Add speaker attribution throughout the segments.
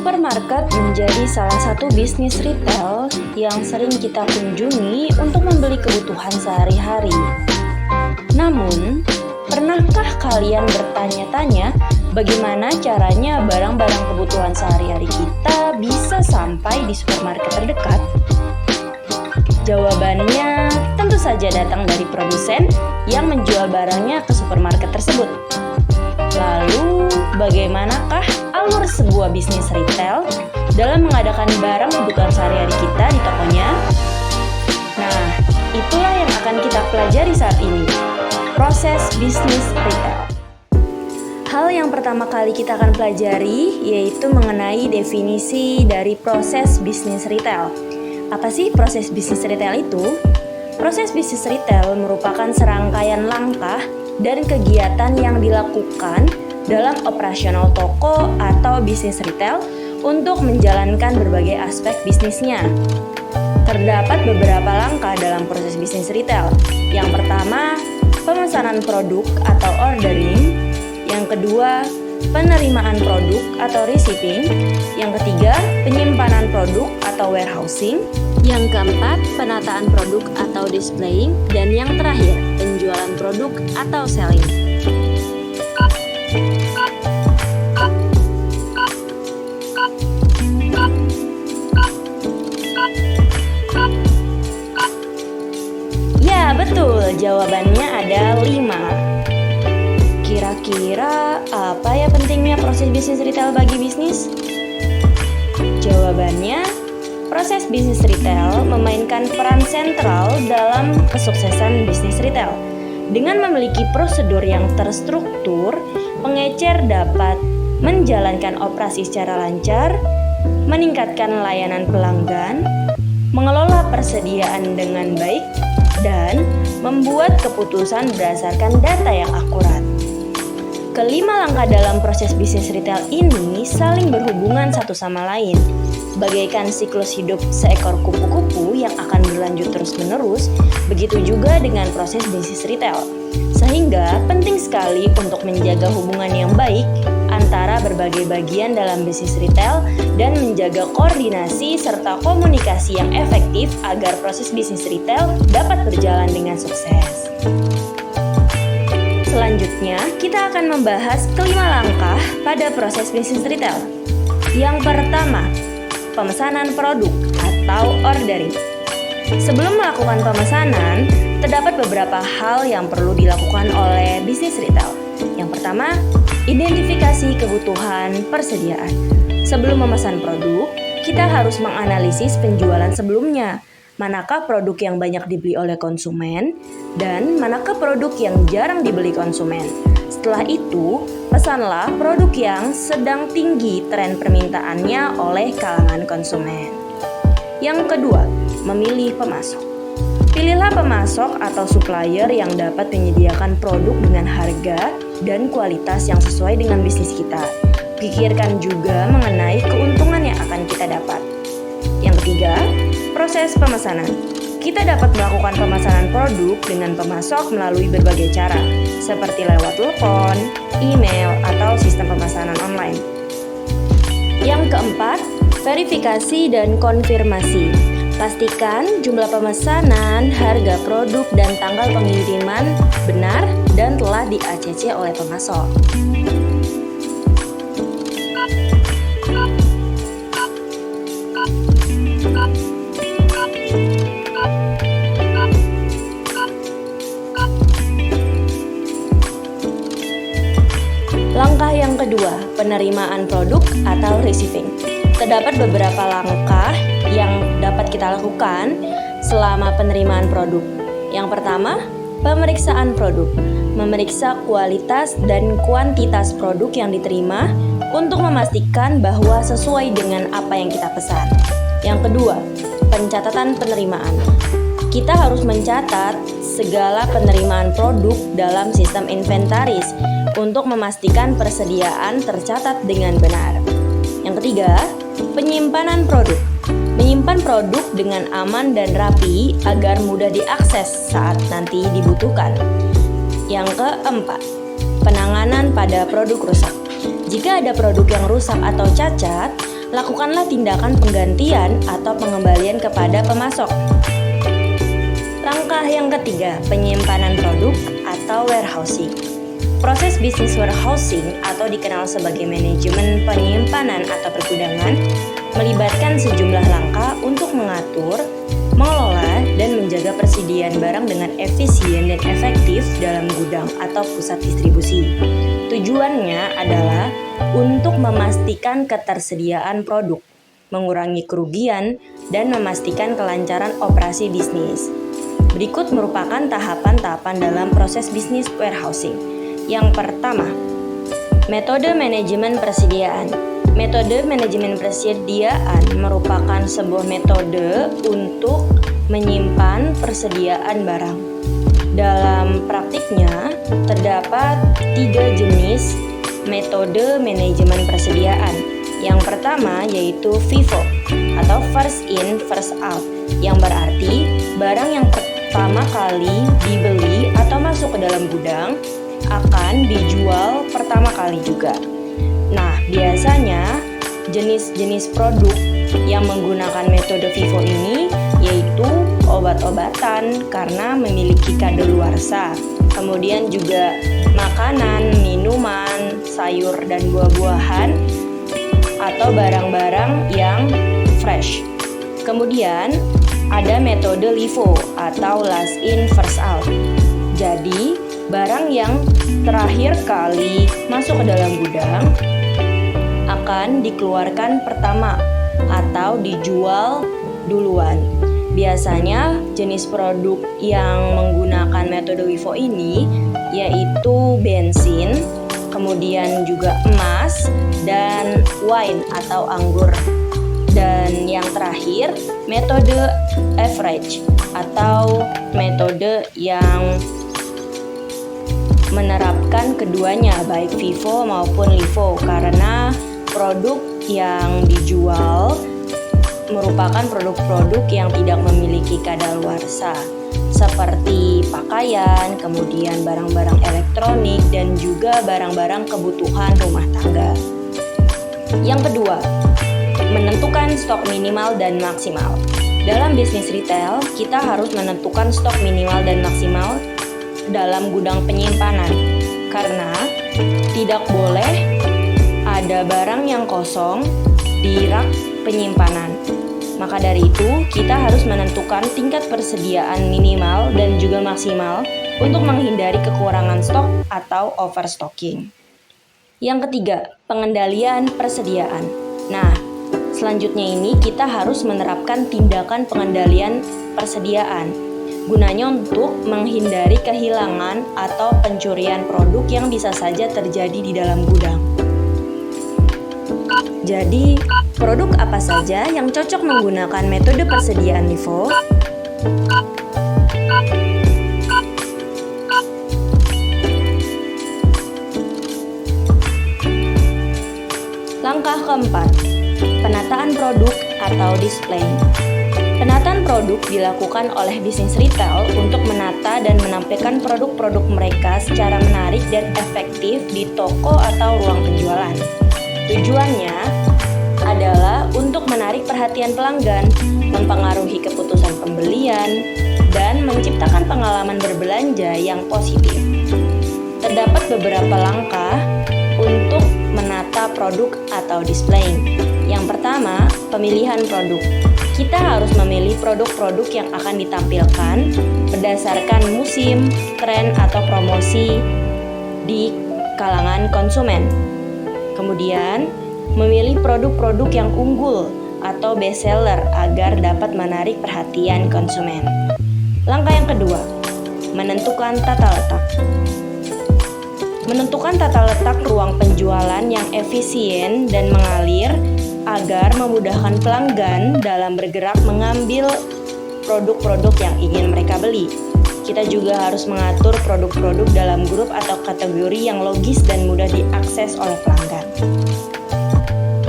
Speaker 1: Supermarket menjadi salah satu bisnis retail yang sering kita kunjungi untuk membeli kebutuhan sehari-hari. Namun, pernahkah kalian bertanya-tanya bagaimana caranya barang-barang kebutuhan sehari-hari kita bisa sampai di supermarket terdekat? Jawabannya tentu saja datang dari produsen yang menjual barangnya ke supermarket tersebut. Lalu, bagaimanakah alur sebuah bisnis retail dalam mengadakan barang kebutuhan sehari-hari kita di tokonya? Nah, itulah yang akan kita pelajari saat ini, proses bisnis retail. Hal yang pertama kali kita akan pelajari yaitu mengenai definisi dari proses bisnis retail. Apa sih proses bisnis retail itu? Proses bisnis retail merupakan serangkaian langkah dan kegiatan yang dilakukan dalam operasional toko atau bisnis retail untuk menjalankan berbagai aspek bisnisnya. Terdapat beberapa langkah dalam proses bisnis retail. Yang pertama, pemesanan produk atau ordering. Yang kedua, penerimaan produk atau receiving. Yang ketiga, penyimpanan produk atau warehousing. Yang keempat, penataan produk atau displaying. Dan yang terakhir, penjualan produk atau selling. Ya, betul. Jawabannya ada 5. Kira-kira apa ya pentingnya proses bisnis retail bagi bisnis? Jawabannya, proses bisnis retail memainkan peran sentral dalam kesuksesan bisnis retail. Dengan memiliki prosedur yang terstruktur, pengecer dapat menjalankan operasi secara lancar, meningkatkan layanan pelanggan, mengelola persediaan dengan baik, dan membuat keputusan berdasarkan data yang akurat. Kelima langkah dalam proses bisnis retail ini saling berhubungan satu sama lain, bagaikan siklus hidup seekor kupu-kupu yang akan berlanjut terus-menerus. Begitu juga dengan proses bisnis retail. Sehingga penting sekali untuk menjaga hubungan yang baik antara berbagai bagian dalam bisnis retail dan menjaga koordinasi serta komunikasi yang efektif agar proses bisnis retail dapat berjalan dengan sukses. Selanjutnya, kita akan membahas kelima langkah pada proses bisnis retail. Yang pertama, pemesanan produk atau ordering. Sebelum melakukan pemesanan, terdapat beberapa hal yang perlu dilakukan oleh bisnis retail. Yang pertama, identifikasi kebutuhan persediaan. Sebelum memesan produk, kita harus menganalisis penjualan sebelumnya. Manakah produk yang banyak dibeli oleh konsumen dan manakah produk yang jarang dibeli konsumen. Setelah itu, pesanlah produk yang sedang tinggi tren permintaannya oleh kalangan konsumen. Yang kedua, memilih pemasok. Pilihlah pemasok atau supplier yang dapat menyediakan produk dengan harga dan kualitas yang sesuai dengan bisnis kita. Pikirkan juga mengenai keuntungan yang akan kita dapat. Yang ketiga, proses pemesanan. Kita dapat melakukan pemesanan produk dengan pemasok melalui berbagai cara, seperti lewat telepon, email, atau sistem pemesanan online. Yang keempat, verifikasi dan konfirmasi. Pastikan jumlah pemesanan, harga produk, dan tanggal pengiriman benar dan telah di-ACC oleh pemasok. Langkah yang kedua, penerimaan produk atau receiving. Terdapat beberapa langkah yang dapat kita lakukan selama penerimaan produk. Yang pertama, pemeriksaan produk. Memeriksa kualitas dan kuantitas produk yang diterima untuk memastikan bahwa sesuai dengan apa yang kita pesan. Yang kedua, pencatatan penerimaan. Kita harus mencatat segala penerimaan produk dalam sistem inventaris untuk memastikan persediaan tercatat dengan benar. Yang ketiga, penyimpanan produk. Menyimpan produk dengan aman dan rapi agar mudah diakses saat nanti dibutuhkan. Yang keempat, penanganan pada produk rusak. Jika ada produk yang rusak atau cacat, Lakukanlah tindakan penggantian atau pengembalian kepada pemasok. Langkah yang ketiga, penyimpanan produk atau warehousing. Proses bisnis warehousing atau dikenal sebagai manajemen penyimpanan atau pergudangan melibatkan sejumlah langkah untuk mengatur, mengelola, dan menjaga persediaan barang dengan efisien dan efektif dalam gudang atau pusat distribusi. Tujuannya adalah untuk memastikan ketersediaan produk, mengurangi kerugian, dan memastikan kelancaran operasi bisnis. Berikut merupakan tahapan-tahapan dalam proses bisnis warehousing. Yang pertama, metode manajemen persediaan. Metode manajemen persediaan merupakan sebuah metode untuk menyimpan persediaan barang. Dalam praktiknya, terdapat 3 jenis metode manajemen persediaan. Yang pertama yaitu FIFO atau first in first out, yang berarti barang yang pertama kali dibeli atau masuk ke dalam gudang akan dijual pertama kali juga. Nah, biasanya jenis-jenis produk yang menggunakan metode FIFO ini yaitu obat-obatan karena memiliki kadaluarsa, kemudian juga makanan, minuman, sayur dan buah-buahan atau barang-barang yang fresh. Kemudian ada metode LIFO atau last in first out. Jadi, barang yang terakhir kali masuk ke dalam gudang akan dikeluarkan pertama atau dijual duluan. Biasanya jenis produk yang menggunakan metode LIFO ini yaitu bensin, kemudian juga emas, dan wine atau anggur. Dan yang terakhir, metode average atau metode yang menerapkan keduanya baik FIFO maupun LIFO karena produk yang dijual merupakan produk-produk yang tidak memiliki kadaluarsa seperti pakaian, kemudian barang-barang elektronik dan juga barang-barang kebutuhan rumah tangga. Yang kedua, menentukan stok minimal dan maksimal. Dalam bisnis retail, kita harus menentukan stok minimal dan maksimal dalam gudang penyimpanan karena tidak boleh ada barang yang kosong di rak penyimpanan. Maka dari itu, kita harus menentukan tingkat persediaan minimal dan juga maksimal untuk menghindari kekurangan stok atau overstocking. Yang ketiga, pengendalian persediaan. Nah, selanjutnya ini kita harus menerapkan tindakan pengendalian persediaan. Gunanya untuk menghindari kehilangan atau pencurian produk yang bisa saja terjadi di dalam gudang. Jadi, produk apa saja yang cocok menggunakan metode persediaan LIFO? Langkah keempat, penataan produk atau display. Penataan produk dilakukan oleh bisnis retail untuk menata dan menampilkan produk-produk mereka secara menarik dan efektif di toko atau ruang penjualan. Tujuannya adalah untuk menarik perhatian pelanggan, mempengaruhi keputusan pembelian, dan menciptakan pengalaman berbelanja yang positif. Terdapat beberapa langkah untuk menata produk atau display. Yang pertama, pemilihan produk. Kita harus memilih produk-produk yang akan ditampilkan berdasarkan musim, tren, atau promosi di kalangan konsumen. Kemudian, memilih produk-produk yang unggul atau best seller agar dapat menarik perhatian konsumen. Langkah yang kedua, menentukan tata letak. Menentukan tata letak ruang penjualan yang efisien dan mengalir agar memudahkan pelanggan dalam bergerak mengambil produk-produk yang ingin mereka beli. Kita juga harus mengatur produk-produk dalam grup atau kategori yang logis dan mudah diakses oleh pelanggan.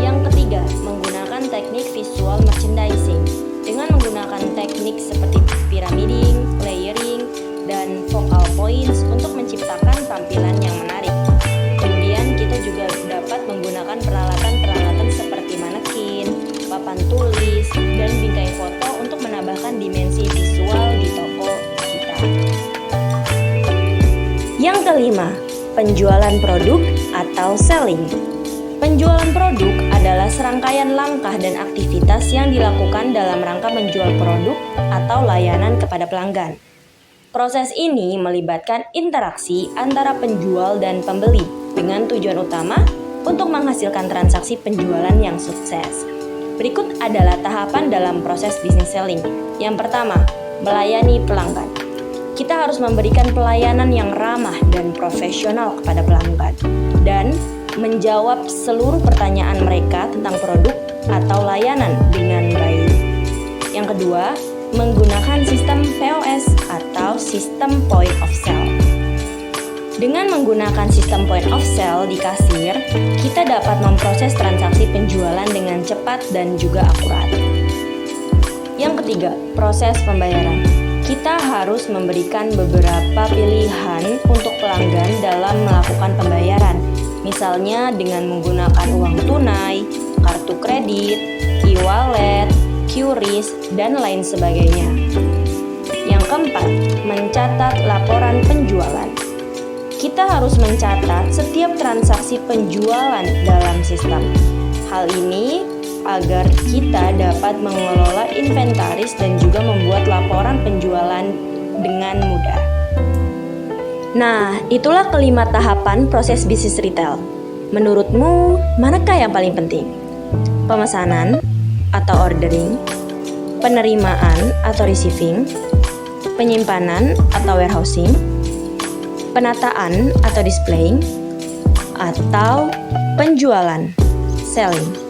Speaker 1: Yang ketiga, menggunakan teknik visual merchandising. Dengan menggunakan teknik seperti pyramiding, layering, dan focal points untuk menciptakan tampilan yang menarik. Kemudian kita juga dapat menggunakan peralatan-peralatan seperti manekin, kelima, penjualan produk atau selling. Penjualan produk adalah serangkaian langkah dan aktivitas yang dilakukan dalam rangka menjual produk atau layanan kepada pelanggan. Proses ini melibatkan interaksi antara penjual dan pembeli dengan tujuan utama untuk menghasilkan transaksi penjualan yang sukses. Berikut adalah tahapan dalam proses business selling. Yang pertama, melayani pelanggan. Kita harus memberikan pelayanan yang ramah dan profesional kepada pelanggan dan menjawab seluruh pertanyaan mereka tentang produk atau layanan dengan baik. Yang kedua, menggunakan sistem POS atau sistem point of sale. Dengan menggunakan sistem point of sale di kasir, kita dapat memproses transaksi penjualan dengan cepat dan juga akurat. Yang ketiga, proses pembayaran. Kita harus memberikan beberapa pilihan untuk pelanggan dalam melakukan pembayaran, misalnya dengan menggunakan uang tunai, kartu kredit, e-wallet, QRIS, dan lain sebagainya. Yang keempat, mencatat laporan penjualan. Kita harus mencatat setiap transaksi penjualan dalam sistem. Hal ini agar kita dapat mengelola inventaris dan juga membuat laporan penjualan dengan mudah. Nah, itulah kelima tahapan proses bisnis retail. Menurutmu, manakah yang paling penting? Pemesanan atau ordering, penerimaan atau receiving, penyimpanan atau warehousing, penataan atau displaying, atau penjualan, selling.